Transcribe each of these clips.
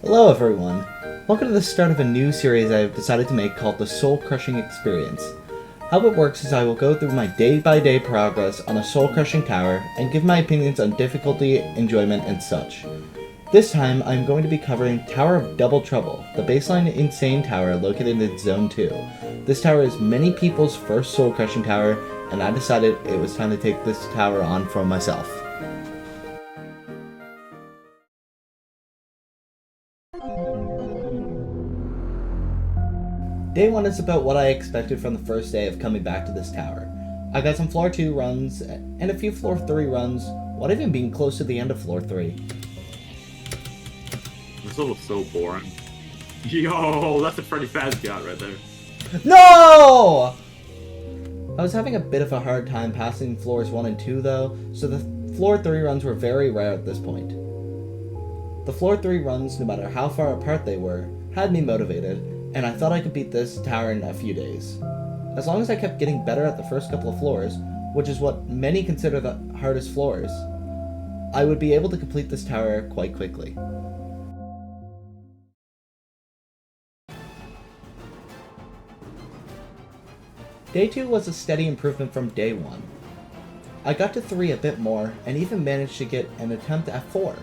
Hello everyone! Welcome to the start of a new series I have decided to make called the Soul Crushing Experience. How it works is I will go through my day-by-day progress on a soul-crushing tower and give my opinions on difficulty, enjoyment, and such. This time, I am going to be covering Tower of Double Trouble, the baseline insane tower located in Zone 2. This tower is many people's first soul-crushing tower, and I decided it was time to take this tower on for myself. Day 1 is about what I expected from the first day of coming back to this tower. I got some floor 2 runs, and a few floor 3 runs, what even being close to the end of floor 3. This level's so boring. Yo, that's a Freddy Fazbear right there. No! I was having a bit of a hard time passing floors 1 and 2 though, so the floor 3 runs were very rare at this point. The floor 3 runs, no matter how far apart they were, had me motivated, and I thought I could beat this tower in a few days. As long as I kept getting better at the first couple of floors, which is what many consider the hardest floors, I would be able to complete this tower quite quickly. Day 2 was a steady improvement from day 1. I got to 3 a bit more, and even managed to get an attempt at 4.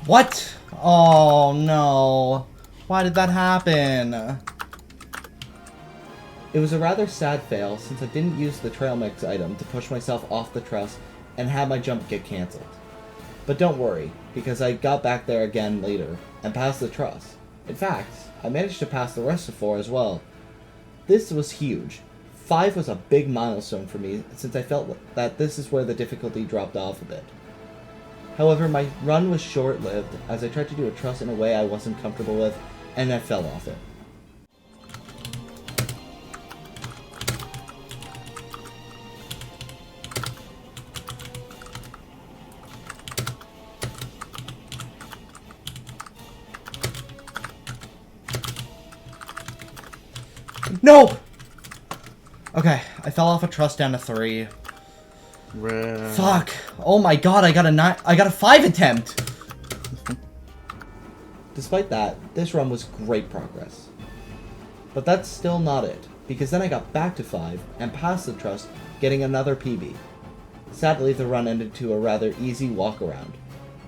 What? Oh no. Why did that happen? It was a rather sad fail since I didn't use the trail mix item to push myself off the truss and had my jump get cancelled. But don't worry, because I got back there again later and passed the truss. In fact, I managed to pass the rest of 4 as well. This was huge. 5 was a big milestone for me since I felt that this is where the difficulty dropped off a bit. However, my run was short-lived as I tried to do a truss in a way I wasn't comfortable with, and I fell off it. No! Okay, I fell off a truss down to 3. Fuck! Oh my god, I got a 5 attempt! Despite that, this run was great progress. But that's still not it, because then I got back to 5 and passed the truss, getting another PB. Sadly, the run ended to a rather easy walk around.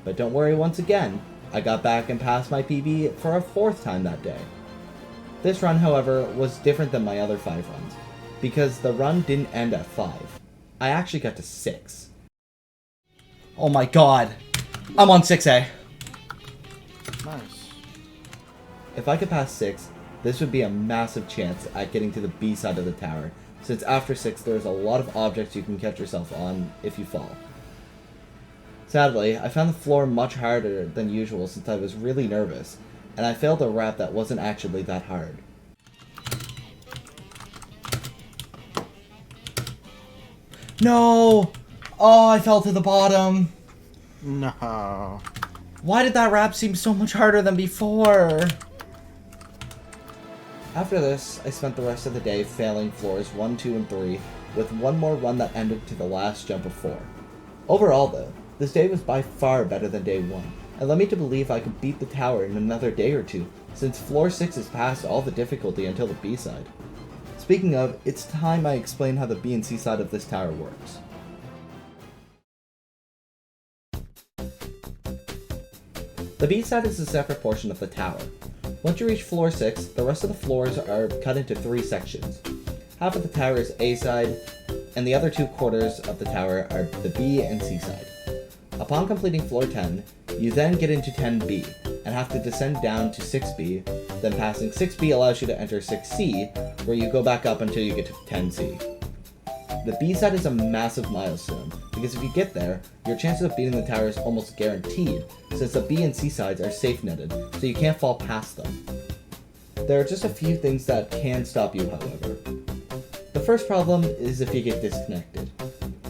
But don't worry, once again, I got back and passed my PB for a 4th time that day. This run, however, was different than my other 5 runs, because the run didn't end at 5. I actually got to 6. Oh my god. I'm on 6A. Nice. If I could pass 6, this would be a massive chance at getting to the B side of the tower, since after 6 there's a lot of objects you can catch yourself on if you fall. Sadly, I found the floor much harder than usual since I was really nervous, and I failed a wrap that wasn't actually that hard. No! Oh, I fell to the bottom. No. Why did that rap seem so much harder than before? After this, I spent the rest of the day failing floors 1, 2, and 3, with one more run that ended to the last jump of 4. Overall though, this day was by far better than day 1, and led me to believe I could beat the tower in another day or 2, since floor 6 is past all the difficulty until the B side. Speaking of, it's time I explain how the B and C side of this tower works. The B side is a separate portion of the tower. Once you reach floor 6, the rest of the floors are cut into 3 sections. Half of the tower is A side, and the other 2 quarters of the tower are the B and C side. Upon completing floor 10, you then get into 10B, and have to descend down to 6B, then passing 6B allows you to enter 6C, where you go back up until you get to 10C. The B side is a massive milestone, because if you get there, your chances of beating the tower is almost guaranteed, since the B and C sides are safe netted, so you can't fall past them. There are just a few things that can stop you, however. The first problem is if you get disconnected,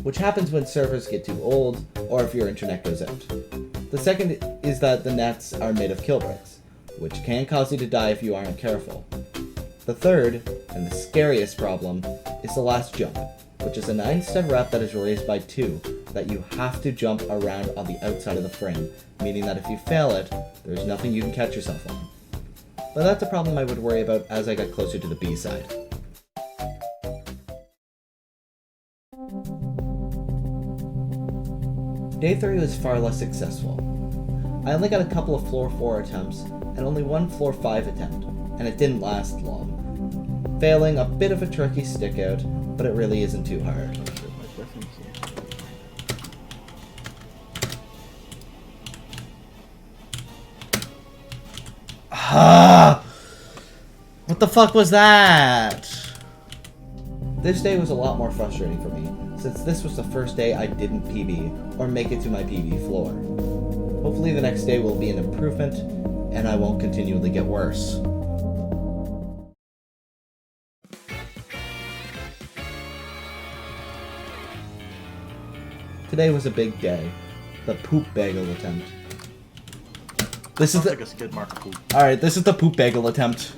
which happens when servers get too old, or if your internet goes out. The second is that the nets are made of kill bricks, which can cause you to die if you aren't careful. The third, and the scariest problem, is the last jump, which is a 9-step rep that is raised by 2, that you have to jump around on the outside of the frame, meaning that if you fail it, there's nothing you can catch yourself on. But that's a problem I would worry about as I got closer to the B side. Day 3 was far less successful. I only got a couple of floor 4 attempts, and only one floor 5 attempt, and it didn't last long. Failing a bit of a tricky stick out, but it really isn't too hard. Ah! What the fuck was that? This day was a lot more frustrating for me, since this was the first day I didn't PB or make it to my PB floor. Hopefully the next day will be an improvement, and I won't continually get worse. Today was a big day. The poop bagel attempt. This is Like a skid mark poop. Alright, this is the poop bagel attempt.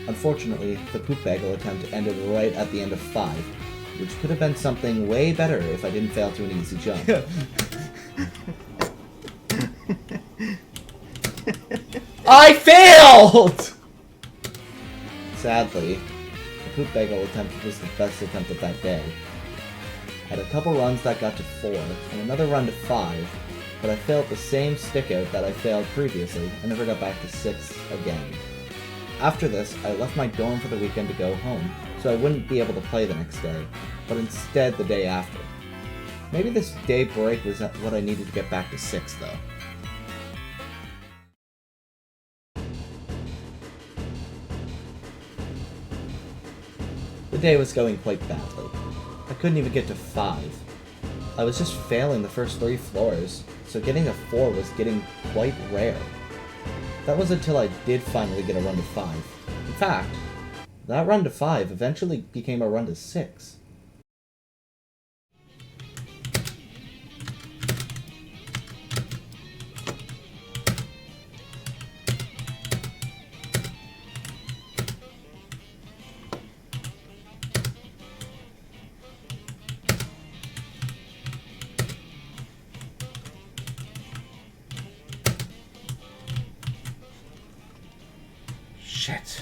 Unfortunately, the poop bagel attempt ended right at the end of 5, which could have been something way better if I didn't fail to an easy jump. I failed! Sadly, the poop bagel attempt was the best attempt of that day. I had a couple runs that got to 4, and another run to 5, but I failed the same stick out that I failed previously and never got back to 6 again. After this, I left my dorm for the weekend to go home, so I wouldn't be able to play the next day, but instead the day after. Maybe this day break was what I needed to get back to 6, though. The day was going quite badly. I couldn't even get to 5. I was just failing the first 3 floors, so getting a 4 was getting quite rare. That was until I did finally get a run to 5. In fact, that run to 5 eventually became a run to 6. Shit.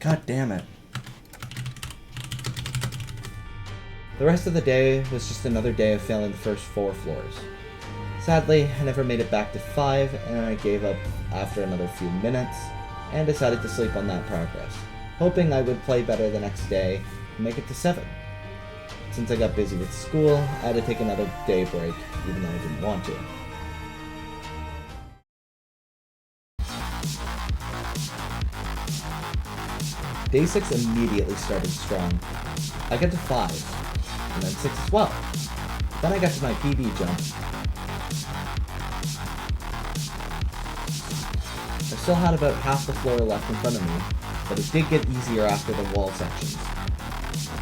God damn it. The rest of the day was just another day of failing the first 4 floors. Sadly, I never made it back to 5, and I gave up after another few minutes, and decided to sleep on that progress, hoping I would play better the next day and make it to 7. Since I got busy with school, I had to take another day break, even though I didn't want to. Day 6 immediately started strong. I got to 5, and then 6 as well. Then I got to my PB jump. I still had about half the floor left in front of me, but it did get easier after the wall sections.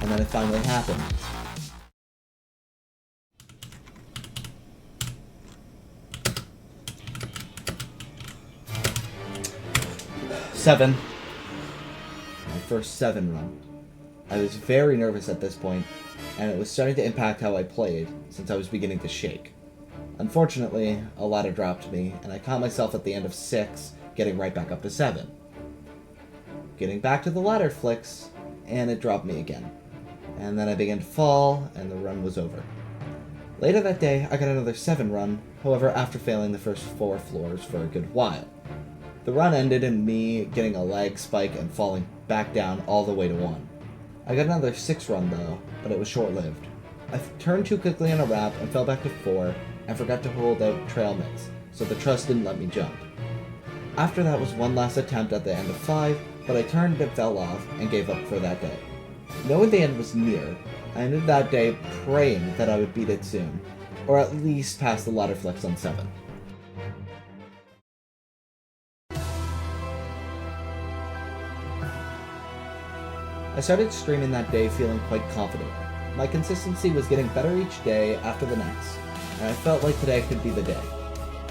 And then it finally happened. Seven. My first 7 run. I was very nervous at this point, and it was starting to impact how I played, since I was beginning to shake. Unfortunately, a ladder dropped me, and I caught myself at the end of 6, getting right back up to 7. Getting back to the ladder flicks, and it dropped me again. And then I began to fall, and the run was over. Later that day, I got another 7 run, however after failing the first 4 floors for a good while. The run ended in me getting a lag spike and falling back down all the way to 1. I got another 6 run though, but it was short-lived. I turned too quickly on a wrap and fell back to 4, and forgot to hold out trail mix, so the truss didn't let me jump. After that was one last attempt at the end of 5, but I turned and fell off and gave up for that day. Knowing the end was near, I ended that day praying that I would beat it soon, or at least pass the ladder flex on 7. I started streaming that day feeling quite confident. My consistency was getting better each day after the next, and I felt like today could be the day.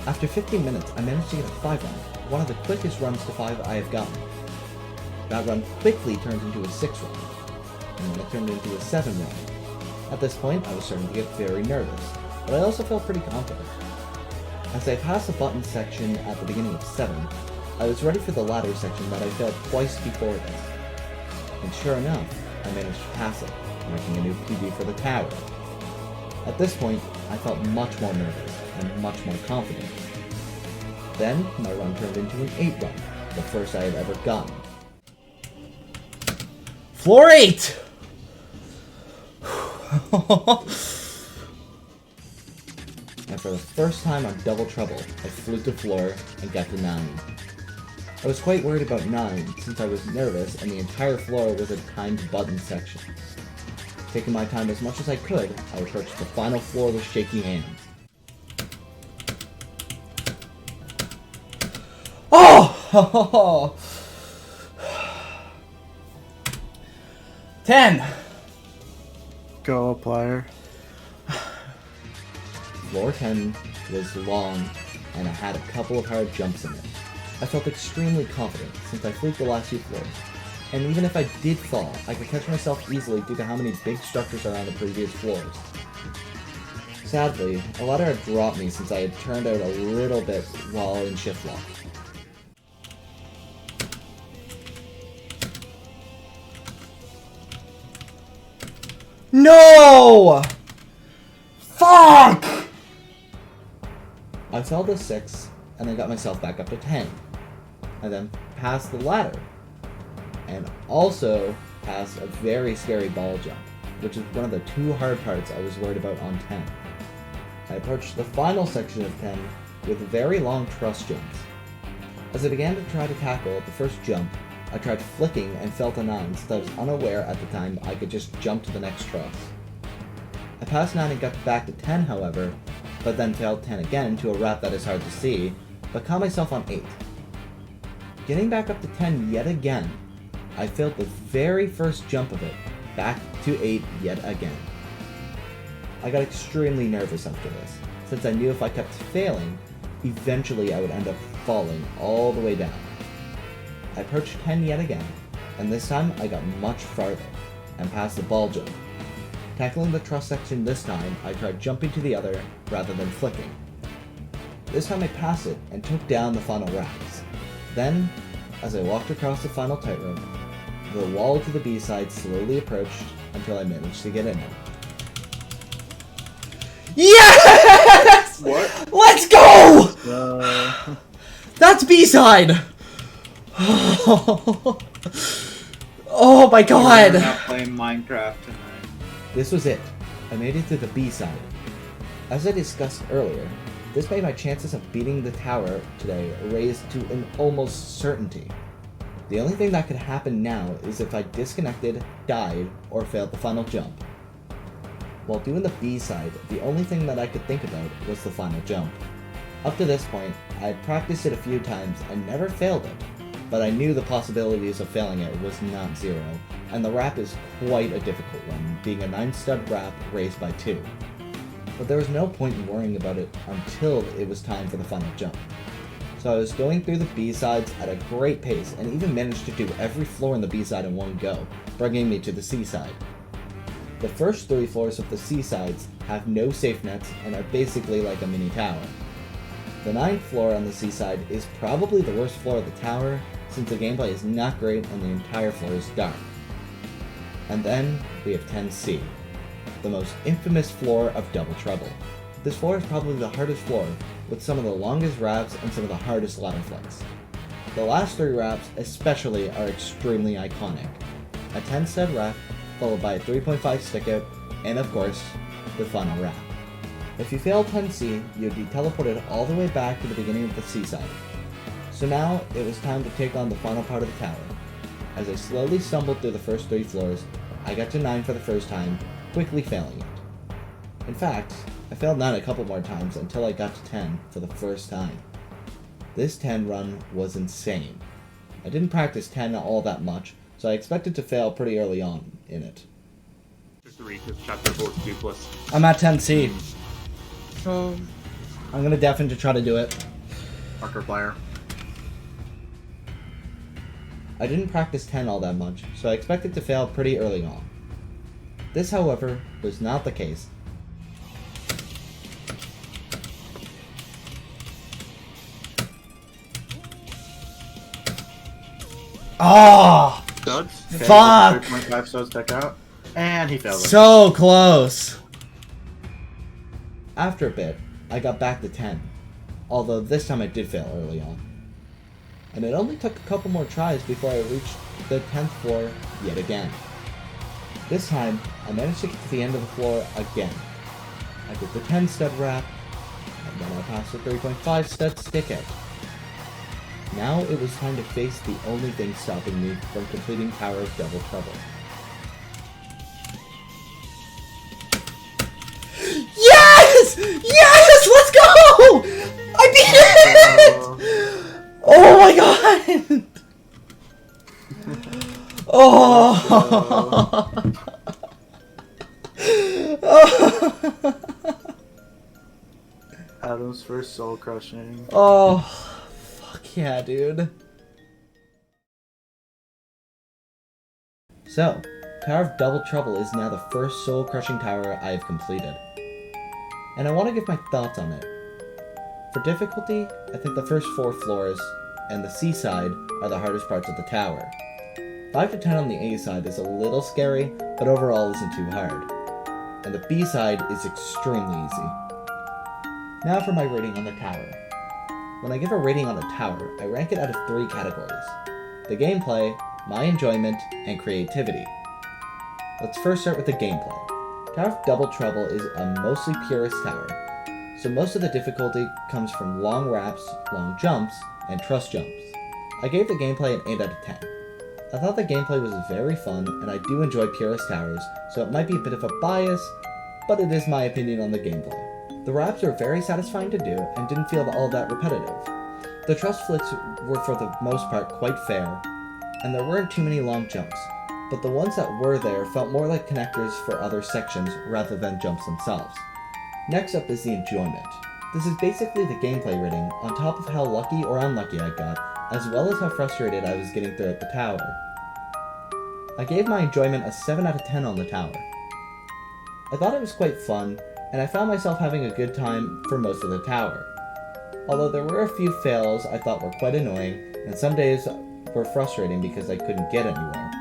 After 15 minutes, I managed to get a 5 run, one of the quickest runs to 5 I have gotten. That run quickly turned into a 6 run, and then it turned into a 7 run. At this point, I was starting to get very nervous, but I also felt pretty confident. As I passed the button section at the beginning of 7, I was ready for the ladder section that I failed twice before this. And sure enough, I managed to pass it, marking a new PB for the tower. At this point, I felt much more nervous and much more confident. Then, my run turned into an 8 run, the first I had ever gotten. Floor 8! And for the first time on Double Trouble, I flew to floor and got to 9. I was quite worried about 9, since I was nervous and the entire floor was a timed button section. Taking my time as much as I could, I approached the final floor with shaky hands. Oh! 10! Go, player. Floor 10 was long, and I had a couple of hard jumps in it. I felt extremely confident since I flew the last few floors, and even if I did fall, I could catch myself easily due to how many big structures are on the previous floors. Sadly, a ladder had dropped me since I had turned out a little bit while in shift lock. No! Fuck! I fell to 6, and I got myself back up to 10. I then passed the ladder, and also passed a very scary ball jump, which is one of the 2 hard parts I was worried about on 10. I approached the final section of 10 with very long truss jumps. As I began to try to tackle the first jump, I tried flicking and fell to 9 since I was unaware at the time I could just jump to the next truss. I passed 9 and got back to 10, however, but then failed 10 again to a wrap that is hard to see, but caught myself on 8. Getting back up to 10 yet again, I failed the very first jump of it, back to 8 yet again. I got extremely nervous after this, since I knew if I kept failing, eventually I would end up falling all the way down. I approached 10 yet again, and this time I got much farther, and passed the ball jump. Tackling the truss section this time, I tried jumping to the other rather than flicking. This time I passed it and took down the final wraps. Then, as I walked across the final tightrope, the wall to the B side slowly approached until I managed to get in it. Yes! What? Let's go! That's B-side! Oh my god! We're not playing Minecraft tonight. This was it. I made it to the B-side. As I discussed earlier, this made my chances of beating the tower today raised to an almost certainty. The only thing that could happen now is if I disconnected, died, or failed the final jump. While doing the B-side, the only thing that I could think about was the final jump. Up to this point, I had practiced it a few times and never failed it, but I knew the possibilities of failing it was not 0, and the wrap is quite a difficult one, being a 9-stud wrap raised by 2. But there was no point in worrying about it until it was time for the final jump. So I was going through the B-sides at a great pace and even managed to do every floor in the B-side in one go, bringing me to the C-side. The first 3 floors of the C-sides have no safe nets and are basically like a mini tower. The 9th floor on the C-side is probably the worst floor of the tower, since the gameplay is not great and the entire floor is dark. And then we have 10C, the most infamous floor of Double Trouble. This floor is probably the hardest floor, with some of the longest wraps and some of the hardest ladder flips. The last 3 wraps especially are extremely iconic. A 10-stud wrap, followed by a 3.5 stickout, and of course, the final wrap. If you failed 10C, you'd be teleported all the way back to the beginning of the C-side. So now, it was time to take on the final part of the tower. As I slowly stumbled through the first 3 floors, I got to 9 for the first time, quickly failing it. In fact, I failed 9 a couple more times until I got to 10 for the first time. This 10 run was insane. I didn't practice 10 all that much, so so I expected to fail pretty early on in it. Chapter 3, because chapter 4 is duplicitous. I'm at 10C. Oh. I'm gonna definitely try to do it. Markiplier. I didn't practice 10 all that much, so I expected to fail pretty early on. This, however, was not the case. Ah! Studs. Fuck! 3.5 studs deck out. And he failed it. So close! After a bit, I got back to 10, although this time I did fail early on. And it only took a couple more tries before I reached the 10th floor yet again. This time, I managed to get to the end of the floor again. I did the 10 stud wrap, and then I passed the 3.5 stud stick out. Now it was time to face the only thing stopping me from completing Tower of Double Trouble. Yes! Yes! Let's go! I beat it! Oh my god! Oh! Adam's first soul crushing. Oh, fuck yeah, dude. So, Tower of Double Trouble is now the first soul-crushing tower I have completed. And I want to give my thoughts on it. For difficulty, I think the first 4 floors and the C side are the hardest parts of the tower. 5 to 10 on the A side is a little scary, but overall isn't too hard. And the B side is extremely easy. Now for my rating on the tower. When I give a rating on a tower, I rank it out of 3 categories: the gameplay, my enjoyment, and creativity. Let's first start with the gameplay. Tower of Double Trouble is a mostly purist tower, so most of the difficulty comes from long wraps, long jumps, and trust jumps. I gave the gameplay an 8 out of 10. I thought the gameplay was very fun, and I do enjoy purist towers, so it might be a bit of a bias, but it is my opinion on the gameplay. The wraps are very satisfying to do, and didn't feel all that repetitive. The trust flips were for the most part quite fair, and there weren't too many long jumps, but the ones that were there felt more like connectors for other sections rather than jumps themselves. Next up is the enjoyment. This is basically the gameplay rating, on top of how lucky or unlucky I got, as well as how frustrated I was getting throughout the tower. I gave my enjoyment a 7 out of 10 on the tower. I thought it was quite fun, and I found myself having a good time for most of the tower. Although there were a few fails I thought were quite annoying, and some days were frustrating because I couldn't get anywhere.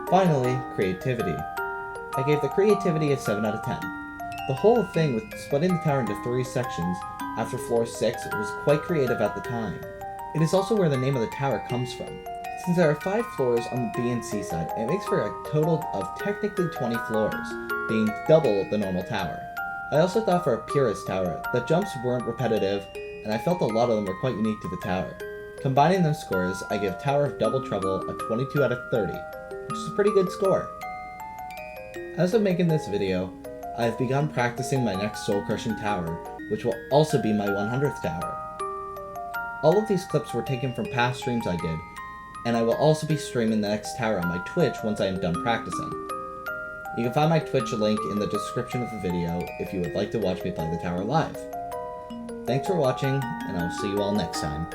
Finally, creativity. I gave the creativity a 7 out of 10. The whole thing with splitting the tower into 3 sections after floor 6 was quite creative at the time. It is also where the name of the tower comes from. Since there are 5 floors on the B and C side, it makes for a total of technically 20 floors, being double the normal tower. I also thought for a purist tower, the jumps weren't repetitive, and I felt a lot of them were quite unique to the tower. Combining those scores, I give Tower of Double Trouble a 22 out of 30, which is a pretty good score. As of making this video, I have begun practicing my next soul-crushing tower, which will also be my 100th tower. All of these clips were taken from past streams I did, and I will also be streaming the next tower on my Twitch once I am done practicing. You can find my Twitch link in the description of the video if you would like to watch me play the tower live. Thanks for watching, and I will see you all next time.